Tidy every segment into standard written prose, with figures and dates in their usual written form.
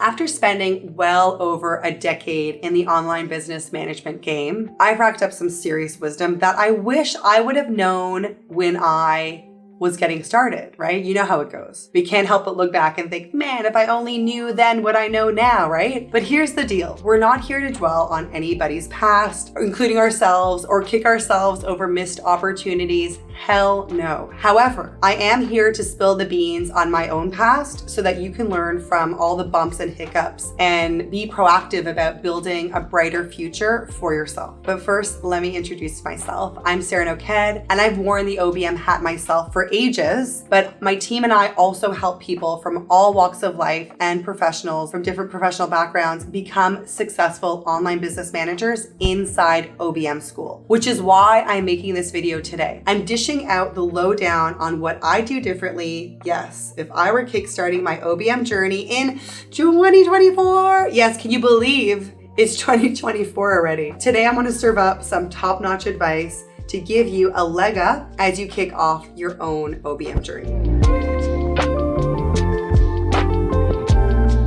After spending well over a decade in the online business management game, I've racked up some serious wisdom that I wish I would have known when I was getting started, right? You know how it goes. We can't help but look back and think, man, if I only knew then what I know now, right? But here's the deal. We're not here to dwell on anybody's past, including ourselves, or kick ourselves over missed opportunities. Hell no. However, I am here to spill the beans on my own past so that you can learn from all the bumps and hiccups and be proactive about building a brighter future for yourself. But first, let me introduce myself. I'm Sarah Noked, and I've worn the OBM hat myself for ages, but my team and I also help people from all walks of life and professionals from different professional backgrounds become successful online business managers inside OBM school, which is why I'm making this video today. I'm dishing out the lowdown on what I do differently. Yes, if I were kickstarting my OBM journey in 2024, yes, can you believe it's 2024 already? Today, I'm going to serve up some top-notch advice to give you a leg up as you kick off your own OBM journey.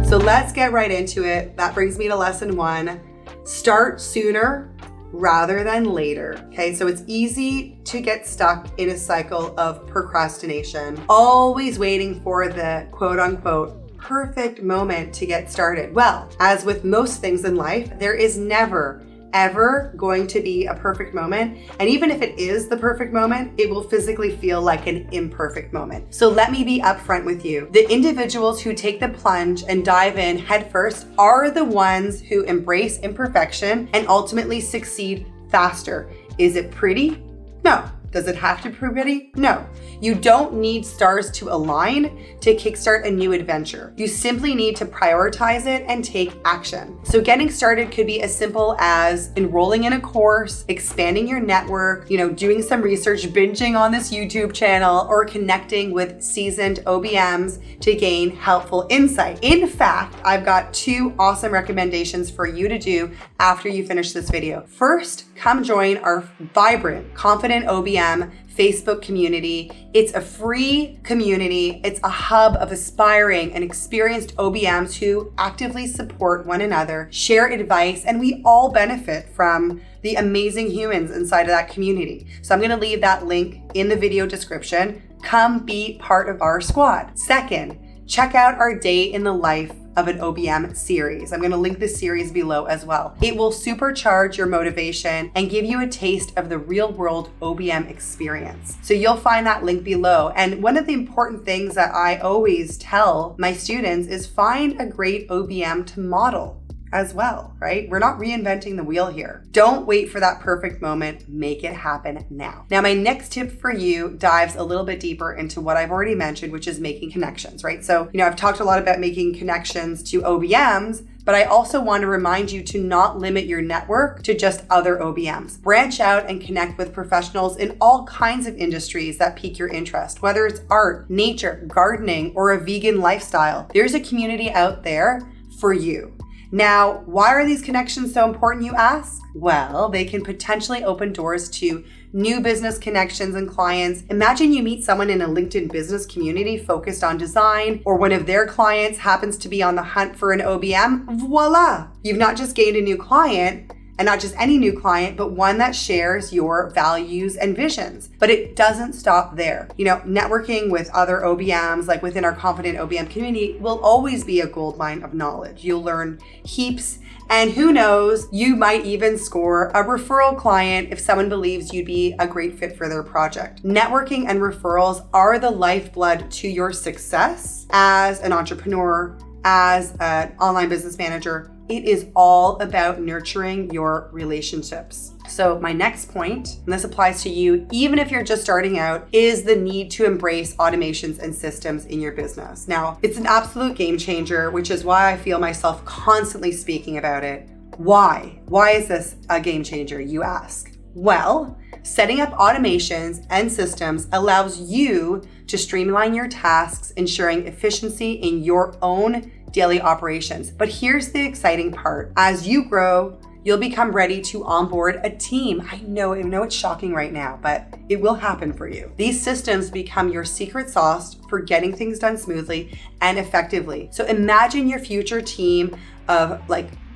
So let's get right into it. That brings me to lesson 1. Start sooner rather than later. Okay, so it's easy to get stuck in a cycle of procrastination, always waiting for the quote unquote perfect moment to get started. Well, as with most things in life, there is never ever going to be a perfect moment. And even if it is the perfect moment, it will physically feel like an imperfect moment. So let me be upfront with you. The individuals who take the plunge and dive in headfirst are the ones who embrace imperfection and ultimately succeed faster. Is it pretty? No. Does it have to be pretty? No. You don't need stars to align to kickstart a new adventure. You simply need to prioritize it and take action. So getting started could be as simple as enrolling in a course, expanding your network, doing some research, binging on this YouTube channel, or connecting with seasoned OBMs to gain helpful insight. In fact, I've got 2 awesome recommendations for you to do after you finish this video. First, come join our vibrant, confident OBM Facebook community. It's a free community. It's a hub of aspiring and experienced OBMs who actively support one another, share advice, and we all benefit from the amazing humans inside of that community. So I'm going to leave that link in the video description. Come be part of our squad. Second, check out our Day in the Life of an OBM series. I'm going to link this series below as well. It will supercharge your motivation and give you a taste of the real world OBM experience. So you'll find that link below. And one of the important things that I always tell my students is find a great OBM to model as well, right? We're not reinventing the wheel here. Don't wait for that perfect moment. Make it happen now. Now, my next tip for you dives a little bit deeper into what I've already mentioned, which is making connections, right? So, I've talked a lot about making connections to OBMs, but I also want to remind you to not limit your network to just other OBMs. Branch out and connect with professionals in all kinds of industries that pique your interest, whether it's art, nature, gardening, or a vegan lifestyle. There's a community out there for you. Now, why are these connections so important, you ask? Well, they can potentially open doors to new business connections and clients. Imagine you meet someone in a LinkedIn business community focused on design, or one of their clients happens to be on the hunt for an OBM. Voila! You've not just gained a new client, and not just any new client, but one that shares your values and visions. But it doesn't stop there. Networking with other OBMs, like within our Confident OBM community, will always be a goldmine of knowledge. You'll learn heaps, and who knows, you might even score a referral client if someone believes you'd be a great fit for their project. Networking and referrals are the lifeblood to your success as an entrepreneur, as an online business manager. It is all about nurturing your relationships. So my next point, and this applies to you even if you're just starting out, is the need to embrace automations and systems in your business. Now, it's an absolute game changer, which is why I feel myself constantly speaking about it. Why? Why is this a game changer, you ask? Well, setting up automations and systems allows you to streamline your tasks, ensuring efficiency in your own daily operations. But here's the exciting part. As you grow, you'll become ready to onboard a team. I know it's shocking right now, but it will happen for you. These systems become your secret sauce for getting things done smoothly and effectively. So imagine your future team of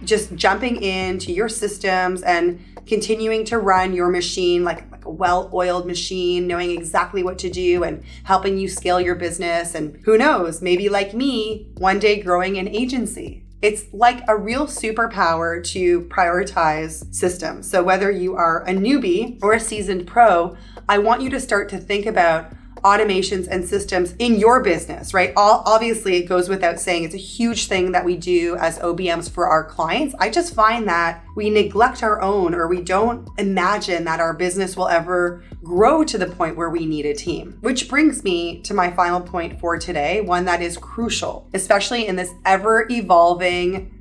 just jumping into your systems and continuing to run your machine like a well-oiled machine, knowing exactly what to do and helping you scale your business. And who knows, maybe like me, one day growing an agency. It's like a real superpower to prioritize systems. So whether you are a newbie or a seasoned pro, I want you to start to think about automations and systems in your business, right? Obviously, it goes without saying, it's a huge thing that we do as OBMs for our clients. I just find that we neglect our own, or we don't imagine that our business will ever grow to the point where we need a team. Which brings me to my final point for today, one that is crucial, especially in this ever-evolving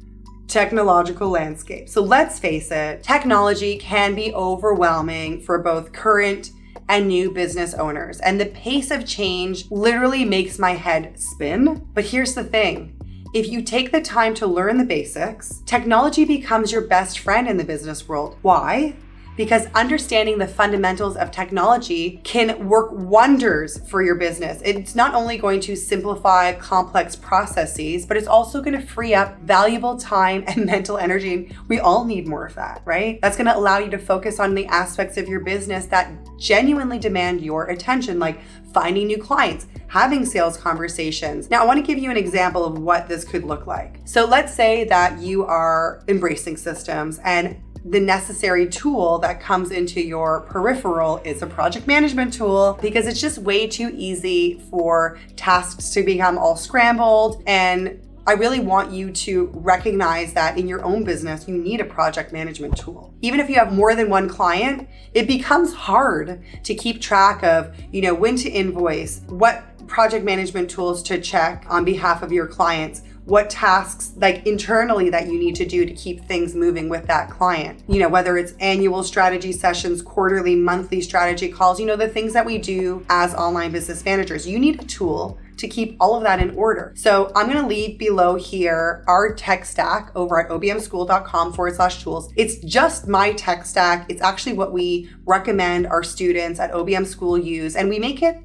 technological landscape. So let's face it, technology can be overwhelming for both current and new business owners. And the pace of change literally makes my head spin. But here's the thing. If you take the time to learn the basics, technology becomes your best friend in the business world. Why? Because understanding the fundamentals of technology can work wonders for your business. It's not only going to simplify complex processes, but it's also going to free up valuable time and mental energy. And we all need more of that, right? That's going to allow you to focus on the aspects of your business that genuinely demand your attention, like finding new clients, having sales conversations. Now, I want to give you an example of what this could look like. So let's say that you are embracing systems, and the necessary tool that comes into your peripheral is a project management tool, because it's just way too easy for tasks to become all scrambled. And I really want you to recognize that in your own business, you need a project management tool. Even if you have more than one client, it becomes hard to keep track of, when to invoice, what project management tools to check on behalf of your clients, what tasks internally that you need to do to keep things moving with that client. Whether it's annual strategy sessions, quarterly, monthly strategy calls, the things that we do as online business managers. You need a tool to keep all of that in order. So I'm going to leave below here our tech stack over at obmschool.com/tools. It's just my tech stack. It's actually what we recommend our students at OBM School use. And we make it,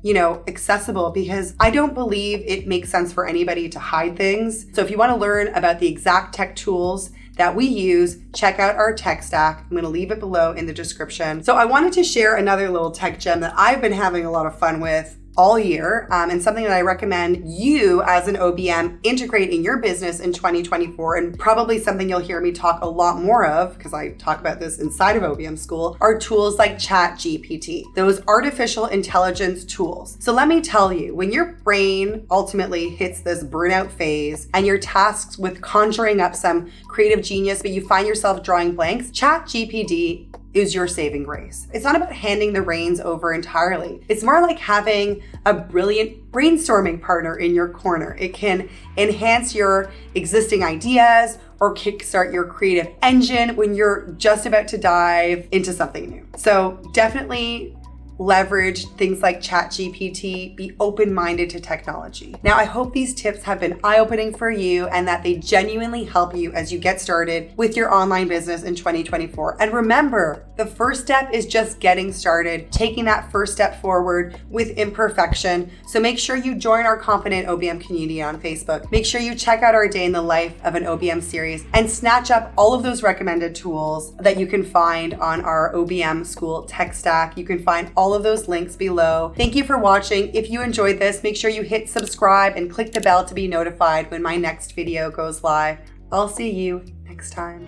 accessible, because I don't believe it makes sense for anybody to hide things. So if you want to learn about the exact tech tools that we use, check out our tech stack. I'm going to leave it below in the description. So I wanted to share another little tech gem that I've been having a lot of fun with all year, and something that I recommend you as an OBM integrate in your business in 2024, and probably something you'll hear me talk a lot more of, because I talk about this inside of OBM School, are tools like ChatGPT, those artificial intelligence tools. So let me tell you, when your brain ultimately hits this burnout phase and you're tasked with conjuring up some creative genius, but you find yourself drawing blanks, ChatGPT is your saving grace. It's not about handing the reins over entirely. It's more like having a brilliant brainstorming partner in your corner. It can enhance your existing ideas or kickstart your creative engine when you're just about to dive into something new. So definitely leverage things like ChatGPT, be open-minded to technology. Now, I hope these tips have been eye-opening for you and that they genuinely help you as you get started with your online business in 2024. And remember, the first step is just getting started, taking that first step forward with imperfection. So make sure you join our Confident OBM community on Facebook. Make sure you check out our Day in the Life of an OBM series and snatch up all of those recommended tools that you can find on our OBM School tech stack. You can find all of those links below. Thank you for watching. If you enjoyed this, make sure you hit subscribe and click the bell to be notified when my next video goes live. I'll see you next time.